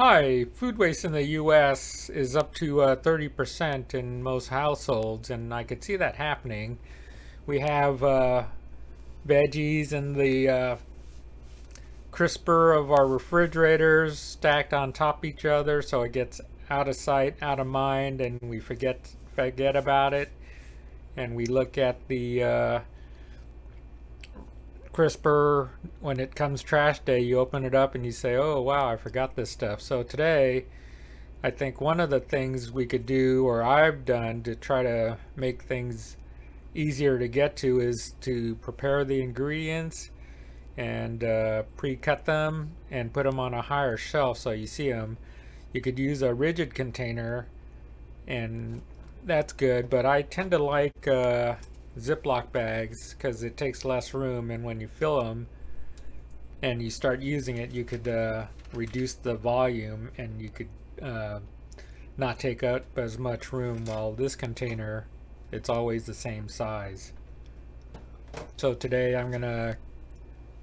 Hi, food waste in the US is up to 30% in most households, and I could see that happening. We have veggies in the crisper of our refrigerators stacked on top of each other, so it gets out of sight, out of mind, and we forget about it. And we look at the crisper when it comes trash day. You open it up and you say, "Oh wow, I forgot this stuff." So today I think one of the things we could do, or I've done to try to make things easier to get to, is to prepare the ingredients and pre-cut them and put them on a higher shelf so you see them. You could use a rigid container, and that's good, but I tend to like Ziploc bags because it takes less room, and when you fill them and you start using it, you could reduce the volume and you could not take up as much room, while this container, it's always the same size. So today I'm gonna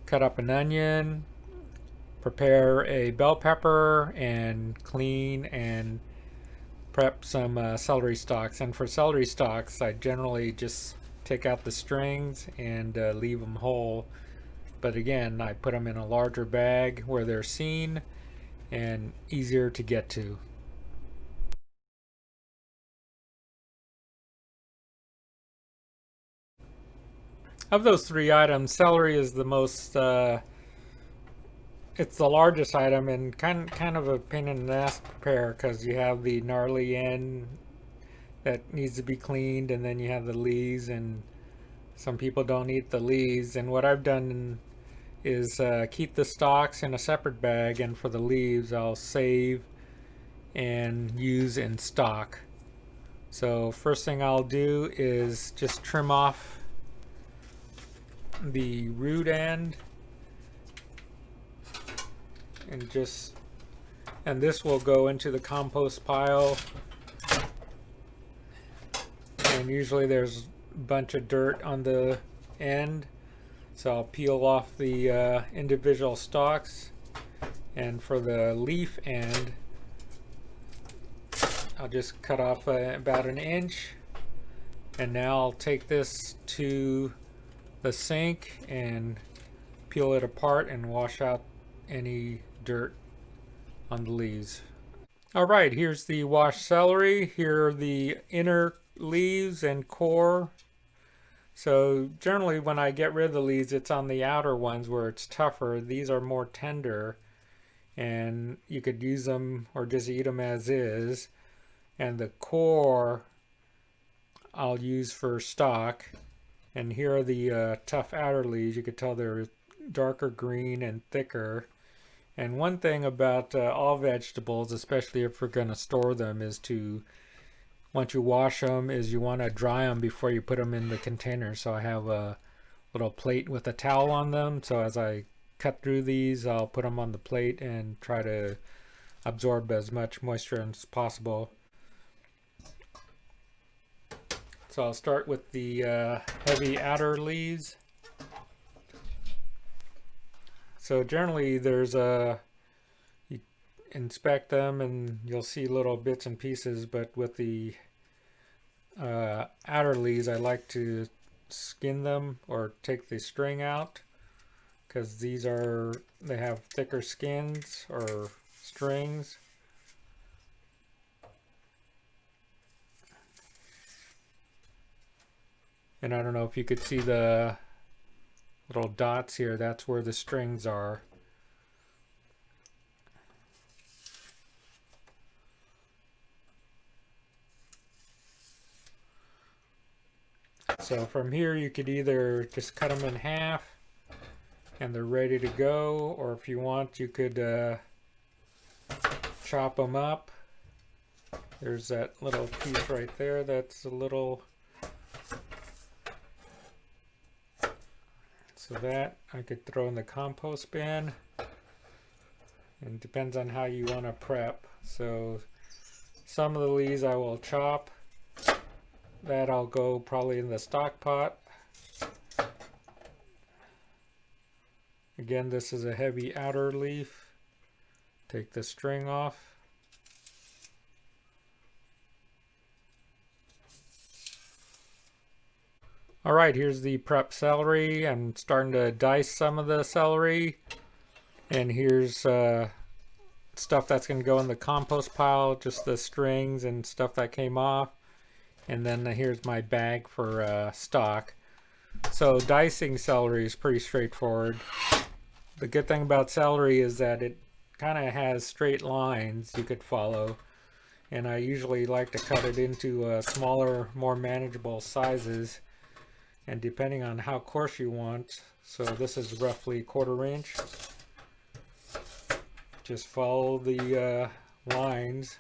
cut up an onion, prepare a bell pepper, and clean and prep some celery stalks. And for celery stalks, I generally just take out the strings and leave them whole. But again, I put them in a larger bag where they're seen and easier to get to. Of those three items, celery is the most it's the largest item and kind of a pain in the ass to prepare because you have the gnarly end that needs to be cleaned, and then you have the leaves, and some people don't eat the leaves. And what I've done is keep the stalks in a separate bag, and for the leaves I'll save and use in stock. So first thing I'll do is just trim off the root end and this will go into the compost pile, and usually there's a bunch of dirt on the end, so I'll peel off the individual stalks. And for the leaf end, I'll just cut off about an inch. And now I'll take this to the sink and peel it apart and wash out any dirt on the leaves. Alright, here's the washed celery. Here are the inner leaves and core. So generally when I get rid of the leaves, it's on the outer ones where it's tougher. These are more tender, and you could use them or just eat them as is. And the core I'll use for stock. And here are the tough outer leaves. You could tell they're darker green and thicker. And one thing about all vegetables, especially if we're going to store them, is to, once you wash them, is you want to dry them before you put them in the container. So I have a little plate with a towel on them. So as I cut through these, I'll put them on the plate and try to absorb as much moisture as possible. So I'll start with the heavy outer leaves. So generally there's you inspect them and you'll see little bits and pieces, but with the outer leaves I like to skin them or take the string out, because they have thicker skins or strings. And I don't know if you could see the little dots here, that's where the strings are. So from here you could either just cut them in half and they're ready to go, or if you want you could chop them up. There's that little piece right there that's a little, so that I could throw in the compost bin. And it depends on how you want to prep. So some of the leaves I will chop. That I'll go probably in the stock pot. Again, this is a heavy outer leaf. Take the string off. All right, here's the prep celery. I'm starting to dice some of the celery. And here's stuff that's going to go in the compost pile, just the strings and stuff that came off. And then here's my bag for stock. So dicing celery is pretty straightforward. The good thing about celery is that it kind of has straight lines you could follow. And I usually like to cut it into smaller, more manageable sizes. And depending on how coarse you want, so this is roughly 1/4 inch. Just follow the lines.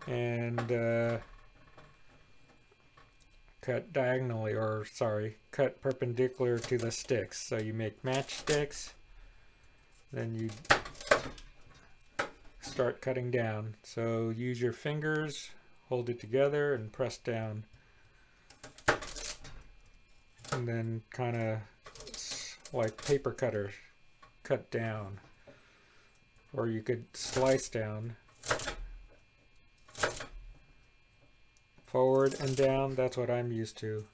And cut diagonally, or sorry, cut perpendicular to the sticks. So you make matchsticks, then you start cutting down. So use your fingers, hold it together and press down. And then kind of like paper cutter, cut down. Or you could slice down. Forward and down, that's what I'm used to.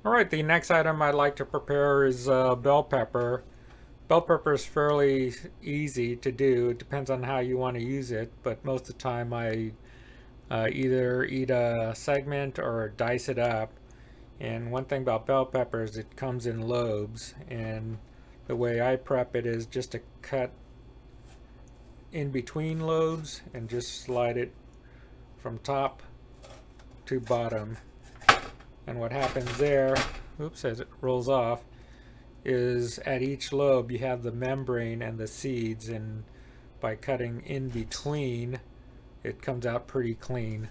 Alright, the next item I'd like to prepare is bell pepper. Bell pepper is fairly easy to do. It depends on how you want to use it, but most of the time I either eat a segment or dice it up. And one thing about bell pepper is it comes in lobes, and the way I prep it is just to cut in between lobes and just slide it from top to bottom. And what happens there, oops, as it rolls off, is at each lobe you have the membrane and the seeds, and by cutting in between it comes out pretty clean.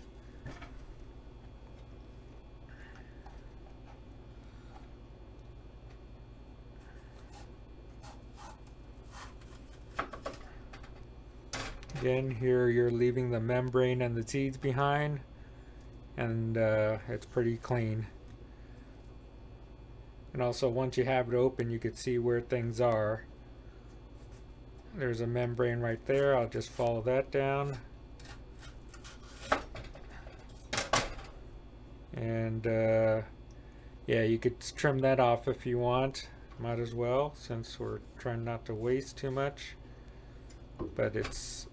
Again, here you're leaving the membrane and the seeds behind, and it's pretty clean. And also once you have it open, you can see where things are. There's a membrane right there. I'll just follow that down. And yeah, you could trim that off if you want. Might as well, since we're trying not to waste too much. But it's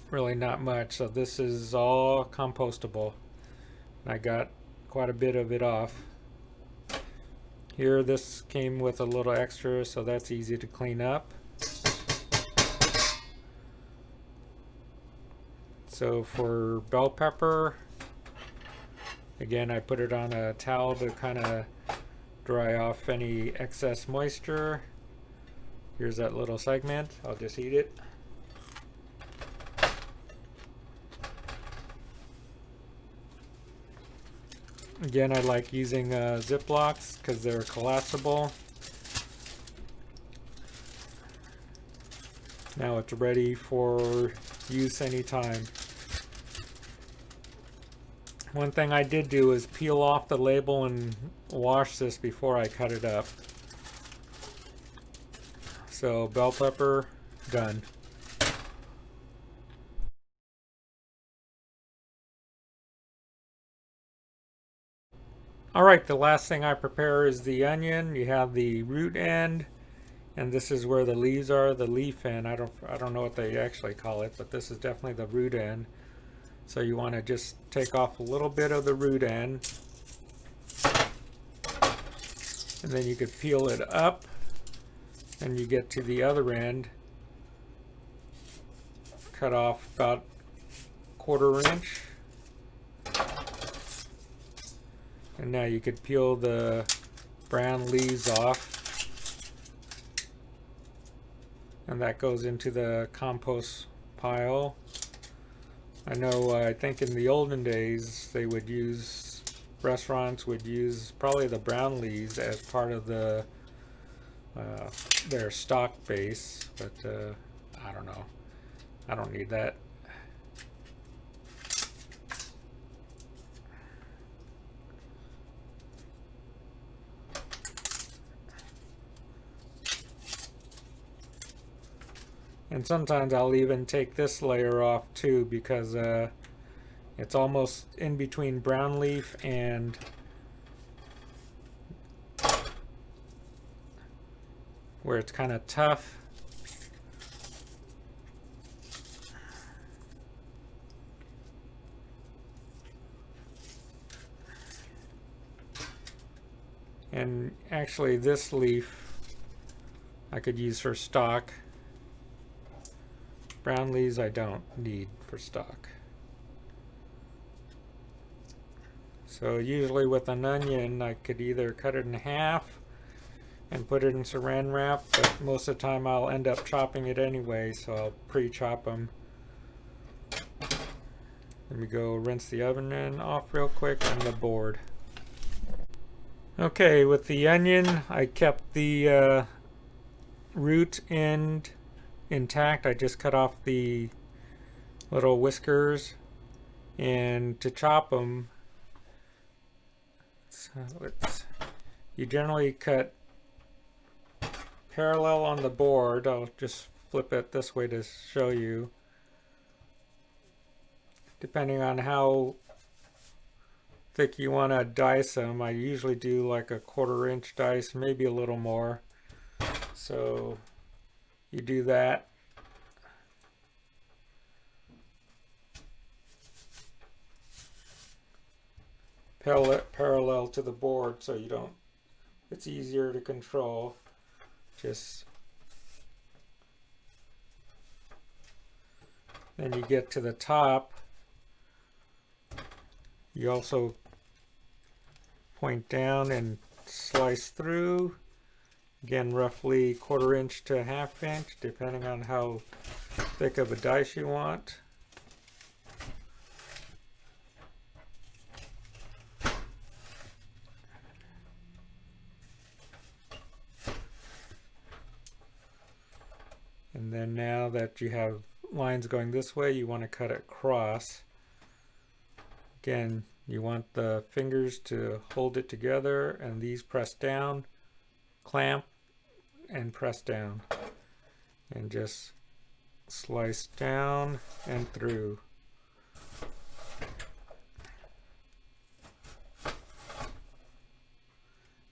really not much. So this is all compostable. And I got quite a bit of it off. Here, this came with a little extra, so that's easy to clean up. So for bell pepper, again, I put it on a towel to kind of dry off any excess moisture. Here's that little segment. I'll just eat it. Again, I like using Ziplocs because they're collapsible. Now it's ready for use anytime. One thing I did do is peel off the label and wash this before I cut it up. So bell pepper, done. Alright, the last thing I prepare is the onion. You have the root end, and this is where the leaves are, the leaf end. I don't know what they actually call it, but this is definitely the root end. So you want to just take off a little bit of the root end, and then you could peel it up, and you get to the other end, cut off about 1/4 inch. And now you could peel the brown leaves off, and that goes into the compost pile. I know, I think in the olden days they would use, restaurants would use probably the brown leaves as part of uh, their stock base, but I don't know. I don't need that. And sometimes I'll even take this layer off too because it's almost in between brown leaf and where it's kind of tough. And actually this leaf I could use for stock. Brown leaves I don't need for stock. So usually with an onion I could either cut it in half and put it in saran wrap, but most of the time I'll end up chopping it anyway, so I'll pre-chop them. Let me go rinse the oven off real quick and the board. Okay, with the onion I kept the root end intact. I just cut off the little whiskers, and to chop them, you generally cut parallel on the board. I'll just flip it this way to show you. Depending on how thick you want to dice them, I usually do like a 1/4 inch dice, maybe a little more. So you do that. Parallel to the board, so you don't, it's easier to control. Just then you get to the top, you also point down and slice through, again roughly 1/4 inch to 1/2 inch depending on how thick of a dice you want. And then now that you have lines going this way, you want to cut it across. Again, you want the fingers to hold it together, and these press down, clamp, and press down. And just slice down and through.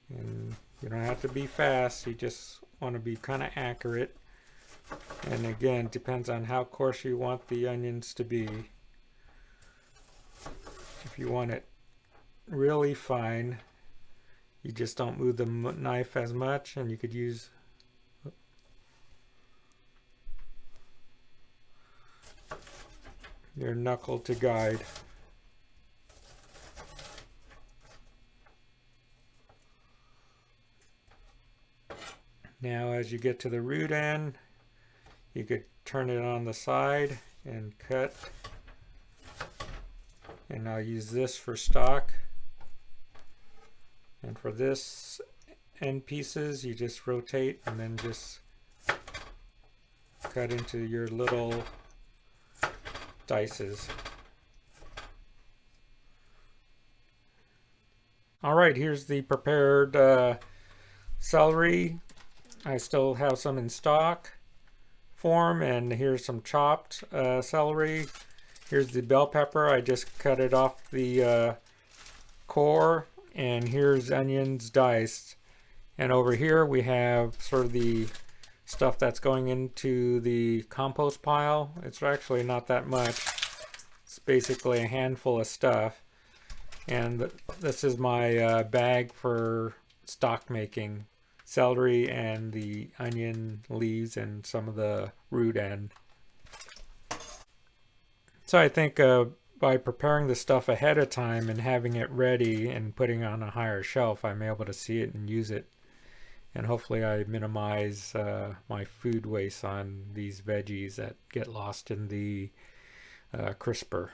And you don't have to be fast, you just want to be kind of accurate. And again, depends on how coarse you want the onions to be. If you want it really fine, you just don't move the knife as much, and you could use your knuckle to guide. Now as you get to the root end, you could turn it on the side and cut. And I'll use this for stock. And for this end pieces, you just rotate and then just cut into your little dices. Alright, here's the prepared celery. I still have some in stock form, and here's some chopped celery. Here's the bell pepper. I just cut it off the core, and here's onions diced. And over here we have sort of the stuff that's going into the compost pile. It's actually not that much. It's basically a handful of stuff. And this is my bag for stock making. Celery and the onion leaves and some of the root end. So I think by preparing the stuff ahead of time and having it ready and putting it on a higher shelf, I'm able to see it and use it. And hopefully I minimize my food waste on these veggies that get lost in the crisper.